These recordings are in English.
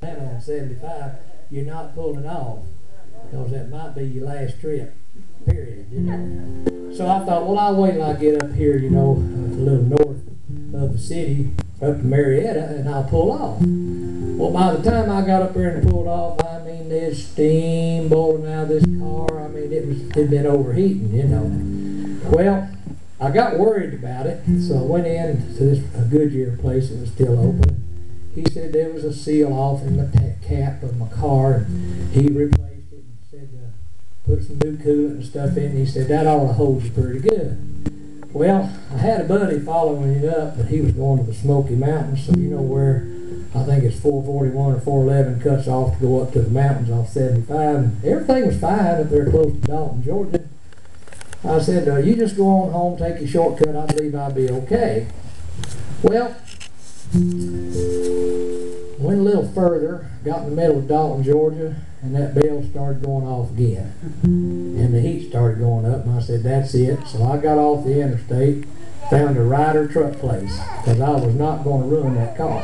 on 75, you're not pulling off, because that might be your last trip, period, you know. So I thought, well, I'll wait till I get up here, you know, a little north of the city, up to Marietta, and I'll pull off. Well, by the time I got up there and pulled off, I mean, there's steam boiling out of this car. I mean, it'd been overheating, you know. Well, I got worried about it, so I went in to this Goodyear place that was still open. He said there was a seal off in the cap of my car, and he replaced it and said put some new coolant and stuff in. He said that ought to hold you pretty good. Well, I had a buddy following it up, but he was going to the Smoky Mountains, so you know where I think it's 441 or 411 cuts off to go up to the mountains off 75, and everything was fine up there close to Dalton, Georgia. I said, you just go on home, take your shortcut, I believe I'll be okay. Well, went a little further, got in the middle of Dalton, Georgia, and that bell started going off again. And the heat started going up, and I said, that's it. So I got off the interstate, found a Ryder truck place, because I was not going to ruin that car,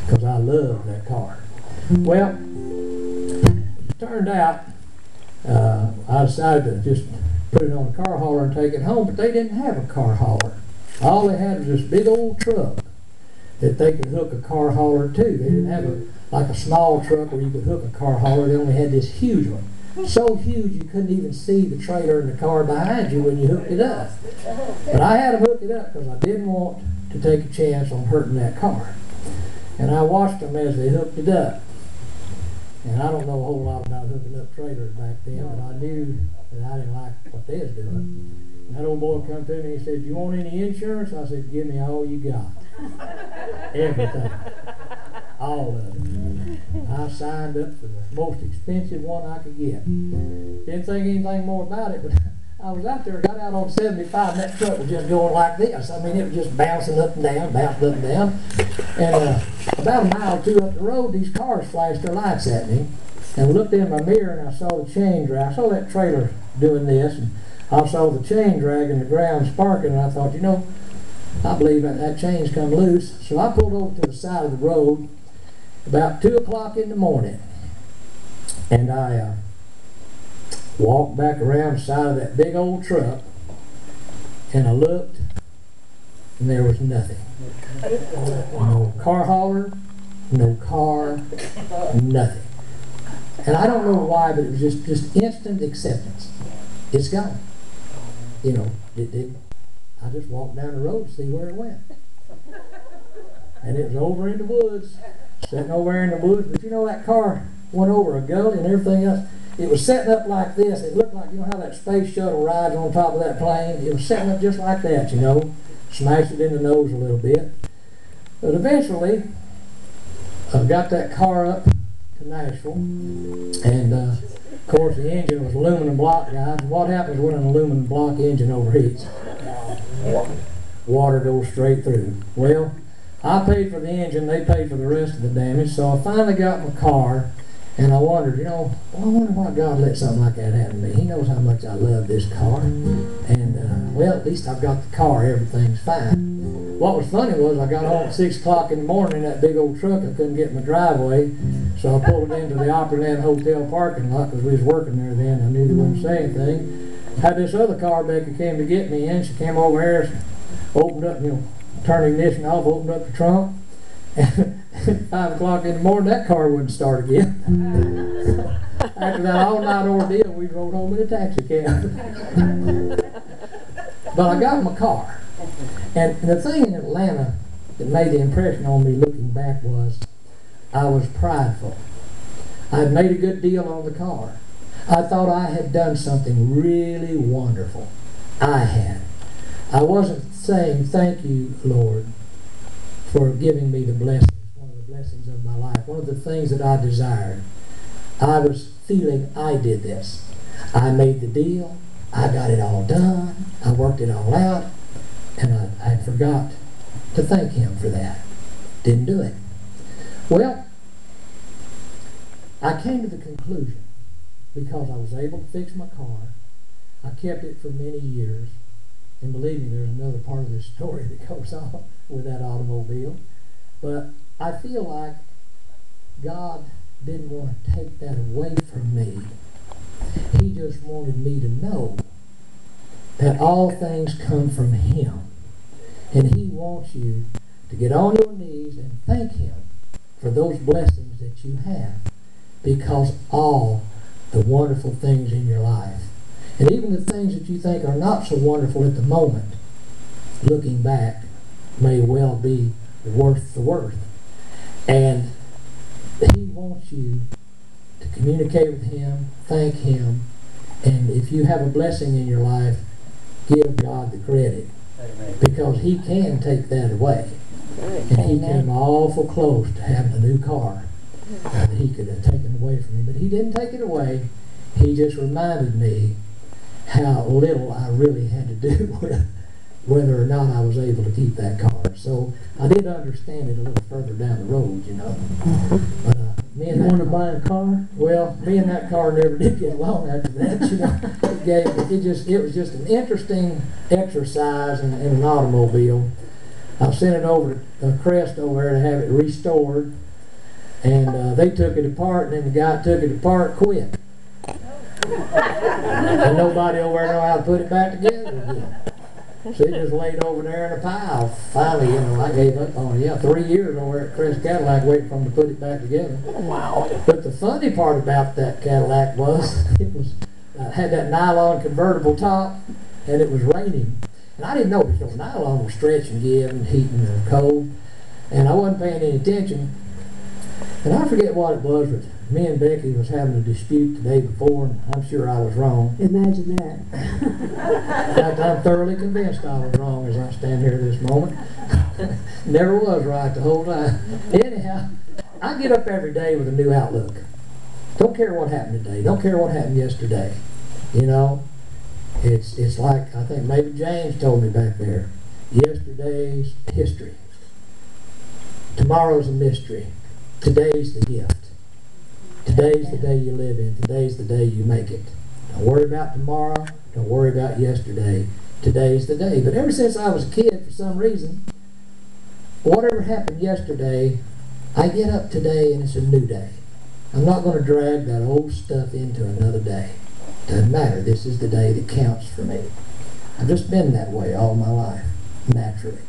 because I love that car. Well, it turned out, I decided to just put it on a car hauler and take it home, but they didn't have a car hauler. All they had was this big old truck that they could hook a car hauler to. They didn't have like a small truck where you could hook a car hauler. They only had this huge one. So huge you couldn't even see the trailer in the car behind you when you hooked it up. But I had them hook it up because I didn't want to take a chance on hurting that car. And I watched them as they hooked it up. And I don't know a whole lot about hooking up trailers back then, but I knew that I didn't like what they was doing. And that old boy come to me and he said, you want any insurance? I said, give me all you got. Everything. All of it. I signed up for the most expensive one I could get. Didn't think anything more about it, but I was out there, got out on 75, and that truck was just going like this. I mean, it was just bouncing up and down, bouncing up and down. And about a mile or two up the road, these cars flashed their lights at me. And I looked in my mirror and I saw the chain drag. I saw that trailer doing this, and I saw the chain dragging the ground sparking, and I thought, you know, I believe that chain's come loose. So I pulled over to the side of the road about 2 o'clock in the morning, and I walked back around the side of that big old truck, and I looked, and there was nothing. No car hauler, no car, nothing. And I don't know why, but it was just instant acceptance. It's gone. You know, I just walked down the road to see where it went. And it was over in the woods, sitting over there in the woods. But you know, that car went over a gully and everything else. It was setting up like this. It looked like, you know how that space shuttle rides on top of that plane? It was setting up just like that, you know. Smashed it in the nose a little bit. But eventually, I got that car up to Nashville. And, of course, the engine was aluminum block, guys. What happens when an aluminum block engine overheats? Water goes straight through. Well, I paid for the engine, they paid for the rest of the damage, so I finally got my car, and I wondered, you know, well, I wonder why God let something like that happen to me. He knows how much I love this car, and, well, at least I've got the car, everything's fine. What was funny was I got home at 6 o'clock in the morning in that big old truck. I couldn't get in my driveway, so I pulled it into the Opryland Hotel parking lot because we was working there then. I knew they wouldn't say anything. Had this other car Becky came to get me in. She came over here, opened up, you know, turned the ignition off, opened up the trunk, and at 5 o'clock in the morning, that car wouldn't start again. After that all-night ordeal, we rode home in a taxi cab. But I got my car. And the thing in Atlanta that made the impression on me looking back was I was prideful. I had made a good deal on the car. I thought I had done something really wonderful. I had. I wasn't saying, thank you, Lord, for giving me the blessings, one of the blessings of my life, one of the things that I desired. I was feeling I did this. I made the deal. I got it all done. I worked it all out. And I forgot to thank him for that. Didn't do it. Well, I came to the conclusion, because I was able to fix my car, I kept it for many years, and believe me, there's another part of this story that goes on with that automobile, but I feel like God didn't want to take that away from me. He just wanted me to know that all things come from Him. And He wants you to get on your knees and thank Him for those blessings that you have, because all the wonderful things in your life, and even the things that you think are not so wonderful at the moment, looking back, may well be worth the worth. And He wants you to communicate with Him, thank Him, and if you have a blessing in your life, give God the credit. Amen. Because He can take that away. And He came awful close to having a new car that He could have taken away from me. But He didn't take it away. He just reminded me how little I really had to do with whether or not I was able to keep that car. So I did understand it a little further down the road, you know. But me and You want to buy a car? well, me and that car never did get along after that, you know. It was just an interesting exercise in an automobile. I sent it over to Crest over there to have it restored, and they took it apart, and then the guy took it apart, quit. And nobody over there know how to put it back together again. So it just laid over there in a pile. Finally, you know, I gave up on it. Yeah, 3 years over at Crest Cadillac waiting for them to put it back together. Wow. But the funny part about that Cadillac was it was had that nylon convertible top, and it was raining. And I didn't know because nylon will stretch and give and heat and cold. And I wasn't paying any attention. And I forget what it was, but me and Becky was having a dispute the day before, and I'm sure I was wrong. Imagine that. In fact, I'm thoroughly convinced I was wrong as I stand here this moment. Never was right the whole time. Anyhow, I get up every day with a new outlook. Don't care what happened today. Don't care what happened yesterday. You know, it's like, I think maybe James told me back there, yesterday's history. Tomorrow's a mystery. Today's the gift. Today's the day you live in. Today's the day you make it. Don't worry about tomorrow. Don't worry about yesterday. Today's the day. But ever since I was a kid, for some reason, whatever happened yesterday, I get up today and it's a new day. I'm not going to drag that old stuff into another day. Doesn't matter. This is the day that counts for me. I've just been that way all my life, naturally.